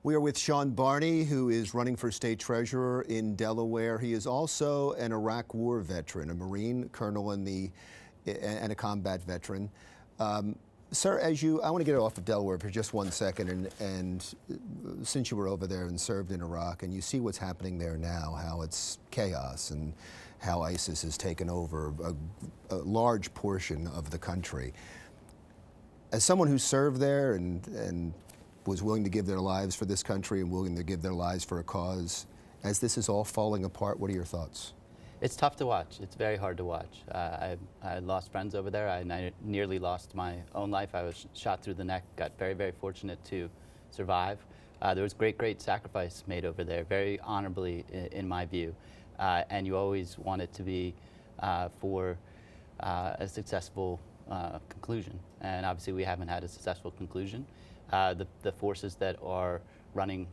We are with Sean Barney, who is running for state treasurer in Delaware. He is also an Iraq War veteran, a Marine colonel and a combat veteran. Sir, I want to get off of Delaware for just 1 second, and since you were over there and served in Iraq, and you see what's happening there now, how it's chaos and how ISIS has taken over a large portion of the country. As someone who served there and was willing to give their lives for this country and willing to give their lives for a cause, as this is all falling apart, what are your thoughts? It's tough to watch. It's very hard to watch. I lost friends over there. I nearly lost my own life. I was shot through the neck, got very, very fortunate to survive. There was great sacrifice made over there, very honorably in my view. And you always want it to be for a successful conclusion. And obviously we haven't had a successful conclusion. The forces that are running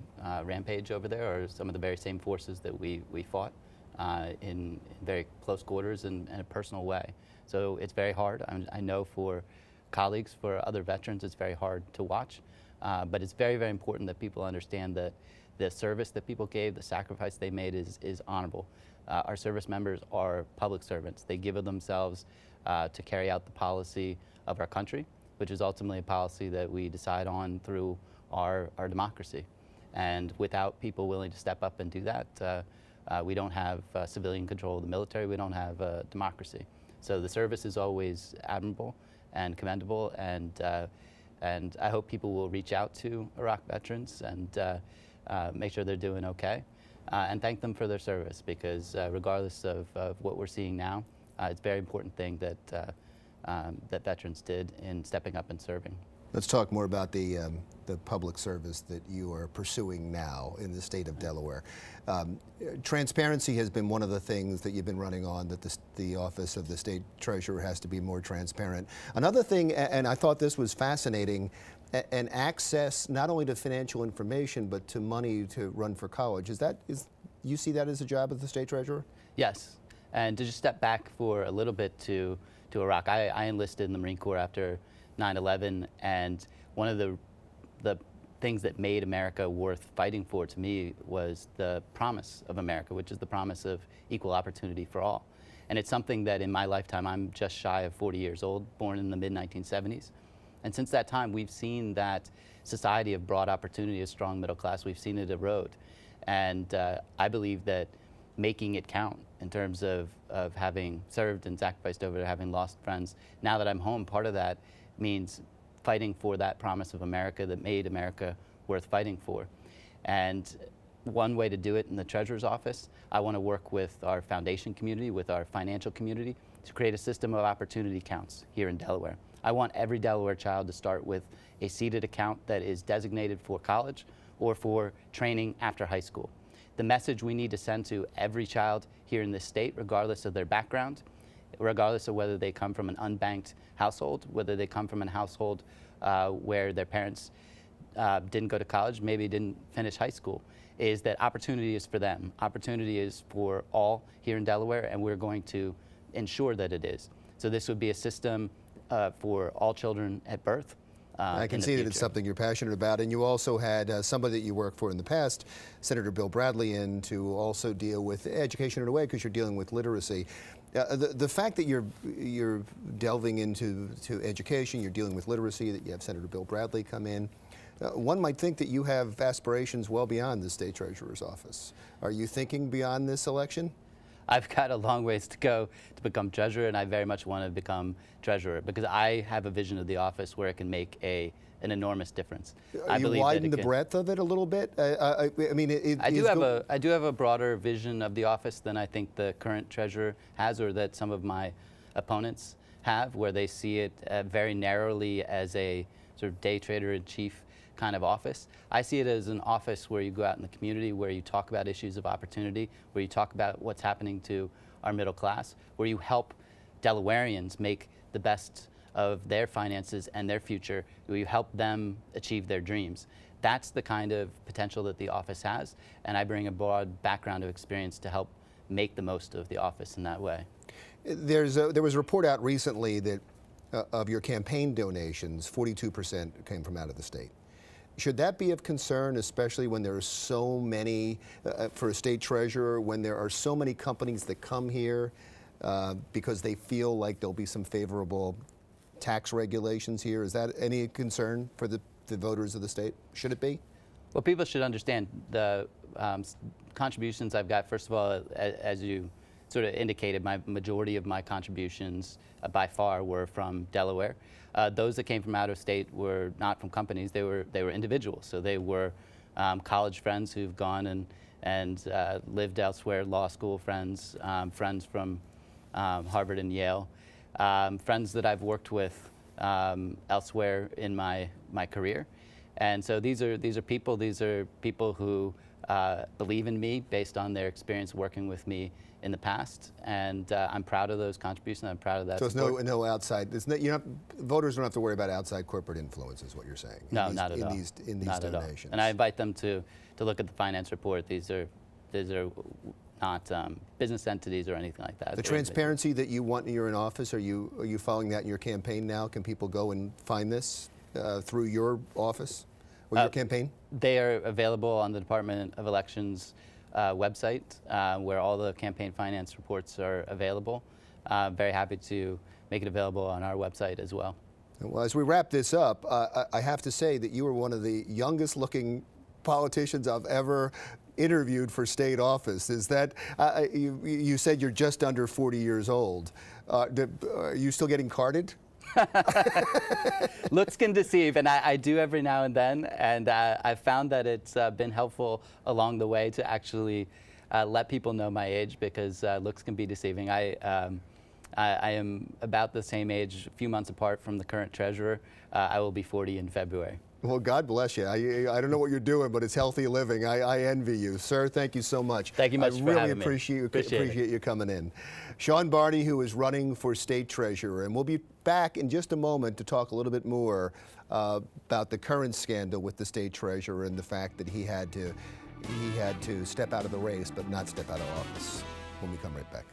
rampage over there are some of the very same forces that we fought in very close quarters and in a personal way. So it's very hard. I know for colleagues, for other veterans, it's very hard to watch. But it's very, very important that people understand that the service that people gave, the sacrifice they made is honorable. Our service members are public servants. They give of themselves to carry out the policy of our country, which is ultimately a policy that we decide on through our democracy. And without people willing to step up and do that, we don't have civilian control of the military, we don't have democracy. So the service is always admirable and commendable, and I hope people will reach out to Iraq veterans and make sure they're doing okay, and thank them for their service, because regardless of what we're seeing now, it's a very important thing that that veterans did in stepping up and serving. Let's talk more about the public service that you are pursuing now in the state of Delaware. Transparency has been one of the things that you've been running on, that the office of the state treasurer has to be more transparent. Another thing, and I thought this was fascinating, and access not only to financial information but to money to run for college. You see that as a job of the state treasurer? Yes, and to just step back for a little bit to Iraq. I enlisted in the Marine Corps after 9/11, and one of the things that made America worth fighting for to me was the promise of America, which is the promise of equal opportunity for all. And it's something that in my lifetime, I'm just shy of 40 years old, born in the mid-1970s. And since that time, we've seen that society of broad opportunity, a strong middle class, we've seen it erode. And I believe that making it count in terms of having served and sacrificed over there, having lost friends, now that I'm home, part of that means fighting for that promise of America that made America worth fighting for. And one way to do it in the Treasurer's office, I want to work with our foundation community, with our financial community, to create a system of opportunity counts here in Delaware. I want every Delaware child to start with a seeded account that is designated for college or for training after high school. The message we need to send to every child here in this state, regardless of their background, regardless of whether they come from an unbanked household, whether they come from a household where their parents didn't go to college, maybe didn't finish high school, is that opportunity is for them. Opportunity is for all here in Delaware, and we're going to ensure that it is. So this would be a system for all children at birth. I can see that it's something you're passionate about, and you also had somebody that you worked for in the past, Senator Bill Bradley, in to also deal with education in a way, because you're dealing with literacy. The fact that you're delving into education, you're dealing with literacy, that you have Senator Bill Bradley come in, one might think that you have aspirations well beyond the state treasurer's office. Are you thinking beyond this election? I've got a long ways to go to become treasurer, and I very much want to become treasurer because I have a vision of the office where it can make an enormous difference. You widen the breadth of it a little bit? I mean, I do have a broader vision of the office than I think the current treasurer has, or that some of my opponents have, where they see it very narrowly as a sort of day trader in chief kind of office. I see it as an office where you go out in the community, where you talk about issues of opportunity, where you talk about what's happening to our middle class, where you help Delawareans make the best of their finances and their future, where you help them achieve their dreams. That's the kind of potential that the office has, and I bring a broad background of experience to help make the most of the office in that way. There was a report out recently that of your campaign donations, 42% came from out of the state. Should that be of concern, especially when there are so many, for a state treasurer, when there are so many companies that come here because they feel like there'll be some favorable tax regulations here? Is that any concern for the voters of the state? Should it be? Well, people should understand the contributions I've got. First of all, as you sort of indicated, my majority of my contributions by far were from Delaware. Those that came from out of state were not from companies, they were individuals. So they were college friends who've gone and lived elsewhere, law school friends, friends from Harvard and Yale, friends that I've worked with elsewhere in my career. And so these are people who believe in me based on their experience working with me in the past, and I'm proud of those contributions. I'm proud of that. So there's no outside. Voters don't have to worry about outside corporate influence, is what you're saying. No, not at all. In these donations. And I invite them to look at the finance report. These are not business entities or anything like that. The transparency that you want when you're in office, are you following that in your campaign now? Can people go and find this through your office or your campaign? They are available on the Department of Elections website, where all the campaign finance reports are available. Very happy to make it available on our website as well. Well, as we wrap this up, I have to say that you were one of the youngest looking politicians I've ever interviewed for state office. Is that, you said you're just under 40 years old. Are you still getting carded? Looks can deceive, and I do every now and then, and I've found that it's been helpful along the way to actually let people know my age, because looks can be deceiving. I am about the same age, a few months apart from the current treasurer. I will be 40 in February. Well, God bless you. I don't know what you're doing, but it's healthy living. I envy you. Sir, thank you so much. Thank you much for having me. I really appreciate you coming in. Sean Barney, who is running for state treasurer, and we'll be back in just a moment to talk a little bit more about the current scandal with the state treasurer and the fact that he had to step out of the race but not step out of office when we come right back.